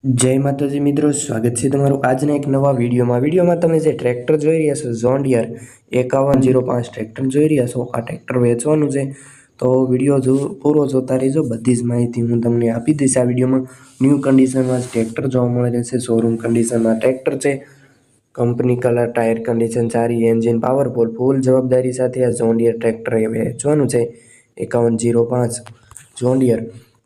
जय माताजी मित्रों, स्वागत है तमाરું આજના એક નવા વિડીયોમાં તમે જે ટ્રેક્ટર જોઈ રહ્યા છો જોન ડિયર 5105 ટ્રેક્ટર જોઈ રહ્યા છો। આ ટ્રેક્ટર વેચવાનું છે તો વિડીયો પૂરો જોતા રહેજો। બધી જ માહિતી હું તમને આપી દઈશ। આ વિડીયોમાં ન્યૂ કન્ડિશનમાં ટ્રેક્ટર જોવા મળે છે। શોરૂમ કન્ડિશનમાં ટ્રેક્ટર છે। કંપની કલર, ટાયર કન્ડિશન સારી, એન્જિન પાવરફુલ, ફૂલ જવાબદારી સાથે આ જોન ડિયર ટ્રેક્ટર વેચવાનું છે। 5105 જોન ડિયર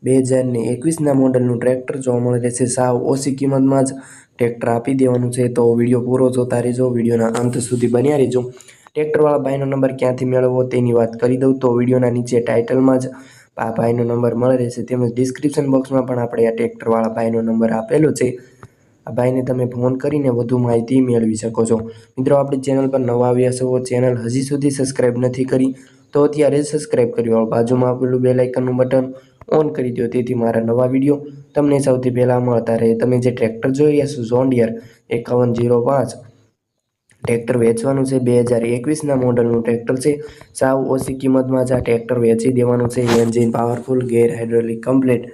2021ના મોડલનું ટ્રેક્ટર જોવા મળે છે। સાવ ઓછી કિંમતમાં જ ટ્રેક્ટર આપી દેવાનું છે તો વિડીયો પૂરો જોતા રહેજો। વિડીયોના અંત સુધી બન્યા રહેજો। ટ્રેક્ટરવાળા ભાઈનો નંબર ક્યાંથી મેળવવો તેની વાત કરી દઉં તો વિડીયોના નીચે ટાઇટલમાં જ આ ભાઈનો નંબર મળે રહેશે, તેમજ ડિસ્ક્રિપ્શન બોક્સમાં પણ આપણે આ ટ્રેક્ટરવાળા ભાઈનો નંબર આપેલો છે। આ ભાઈને તમે ફોન કરીને વધુ માહિતી મેળવી શકો છો। મિત્રો, આપણી ચેનલ પર નવા આવ્યા છો, ચેનલ હજી સુધી સબસ્ક્રાઈબ નથી કરી તો અત્યારે સબસ્ક્રાઈબ કરી લો। બાજુમાં આપેલું બેલ આઇકનનું બટન ઓન કરી દો, તેથી મારા નવા વિડીયો તમને સૌથી પહેલાં મળતા રહે। તમે જે ટ્રેક્ટર જોઈ રહ્યા છો જોન ડિયર 5105 ટ્રેક્ટર વેચવાનું છે। 2021ના મોડલનું ટ્રેક્ટર છે। સાવ ઓછી કિંમતમાં જ આ ટ્રેક્ટર વેચી દેવાનું છે। Engine powerful, gear hydraulic complete,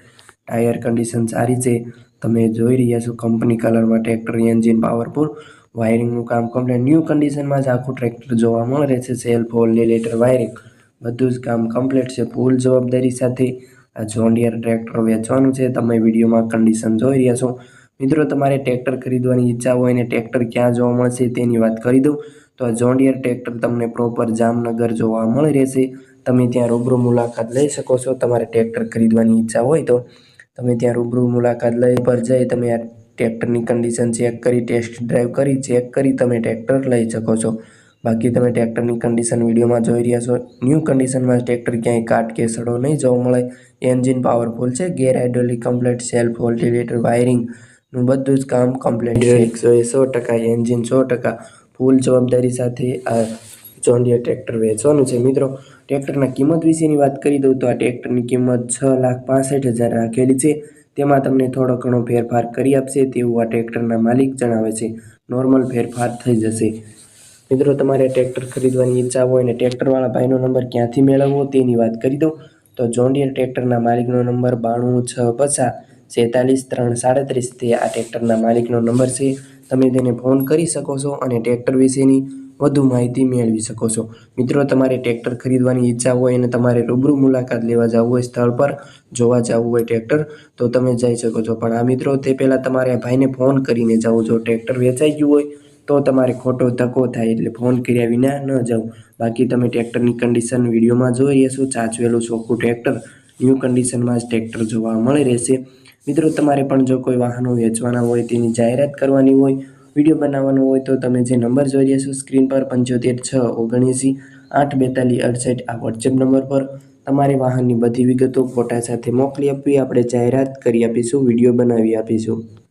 tyre condition સારી છે। તમે જોઈ રહ્યા છો કંપની કલરમાં ટ્રેક્ટર, એન્જિન પાવરફુલ, વાયરિંગનું કામ કમ્પ્લીટ, ન્યૂ કન્ડિશનમાં જ આખું ટ્રેક્ટર જોવા મળે છે। સેલ્ફ ઓઇલેટર વાયરિંગ બધું જ કામ કમ્પ્લીટ છે। ફૂલ જવાબદારી સાથે આ જોન ડિયર ટ્રેક્ટર વેચવાનું છે। તમે વિડીયોમાં કન્ડિશન જોઈ રહ્યા છો। મિત્રો, તમારે ટ્રેક્ટર ખરીદવાની ઈચ્છા હોય અને ટ્રેક્ટર ક્યાં જોવા મળશે તેની વાત કરી દઉં તો આ જોન ડિયર ટ્રેક્ટર તમને પ્રોપર જામનગર જોવા મળી રહેશે। તમે ત્યાં રૂબરૂ મુલાકાત લઈ શકો છો। તમારે ટ્રેક્ટર ખરીદવાની ઈચ્છા હોય તો તમે ત્યાં રૂબરૂ મુલાકાત લઈ પર જઈ તમે આ ટ્રેક્ટરની કન્ડિશન ચેક કરી, ટેસ્ટ ડ્રાઈવ કરી, ચેક કરી તમે ટ્રેક્ટર લઈ શકો છો। બાકી તમે ટ્રેક્ટરની કન્ડિશન વિડીયોમાં જોઈ રહ્યા છો। ન્યૂ કન્ડિશનમાં ટ્રેક્ટર ક્યાંય કાટ કે સડો નહીં જોવા મળે। એન્જિન પાવરફુલ છે, ગેર હાઇડ્રોલિક કમ્પ્લીટ, સેલ્ફ ઓઇલેટર વાયરિંગનું બધું જ કામ કમ્પ્લીટ છે। 100%, એન્જિન 100%, ફૂલ જવાબદારી સાથે આ જોન ડિયર ટ્રેક્ટર વેચવાનું છે। મિત્રો, ટ્રેક્ટરના કિંમત વિશેની વાત કરી દઉં તો આ ટ્રેક્ટરની કિંમત 6,65,000 રાખેલી છે। તેમાં તમને થોડો ઘણો ફેરફાર કરી આપશે તેવું આ ટ્રેક્ટરના માલિક જણાવે છે। નોર્મલ ફેરફાર થઈ જશે। મિત્રો, તમારે ટ્રેક્ટર ખરીદવાની ઈચ્છા હોય અને ટ્રેક્ટરવાળા ભાઈનો નંબર ક્યાંથી મેળવવો તેની વાત કરી દઉં તો જોન ડિયર ટ્રેક્ટરના માલિકનો નંબર 92 650 46 337 તે આ ટ્રેક્ટરના માલિકનો નંબર છે। તમે તેને ફોન કરી શકો છો અને ટ્રેક્ટર વિશેની વધુ માહિતી મેળવી શકો છો। મિત્રો, તમારે ટ્રેક્ટર ખરીદવાની ઈચ્છા હોય અને તમારે રૂબરૂ મુલાકાત લેવા જવું હોય, સ્થળ પર જોવા જવું હોય ટ્રેક્ટર તો તમે જઈ શકો છો। પણ આ મિત્રો, તે પહેલાં તમારે આ ભાઈને ફોન કરીને જવું। જો ટ્રેક્ટર વેચાઈ ગયું હોય તો તમારે ખોટો ધક્કો થાય, એટલે ફોન કર્યા વિના ન જવું। બાકી તમે ટ્રેક્ટરની કન્ડિશન વિડીયોમાં જોઈ રહ્યા છો। ચાચવેલું ચોખ્ખું ટ્રેક્ટર, ન્યૂ કન્ડિશનમાં જ ટ્રેક્ટર જોવા મળી રહેશે। મિત્રો, તમારે પણ જો કોઈ વાહનો વેચવાના હોય, તેની જાહેરાત કરવાની હોય, વિડીયો બનાવવાનો હોય તો તમે જે નંબર જોઈ રહ્યા છો સ્ક્રીન પર 75 679 842 68 આ વોટ્સએપ નંબર પર તમારે વાહનની બધી વિગતો ફોટા સાથે મોકલી આપવી, આપણે જાહેરાત કરી આપીશું, વિડીયો બનાવી આપીશું।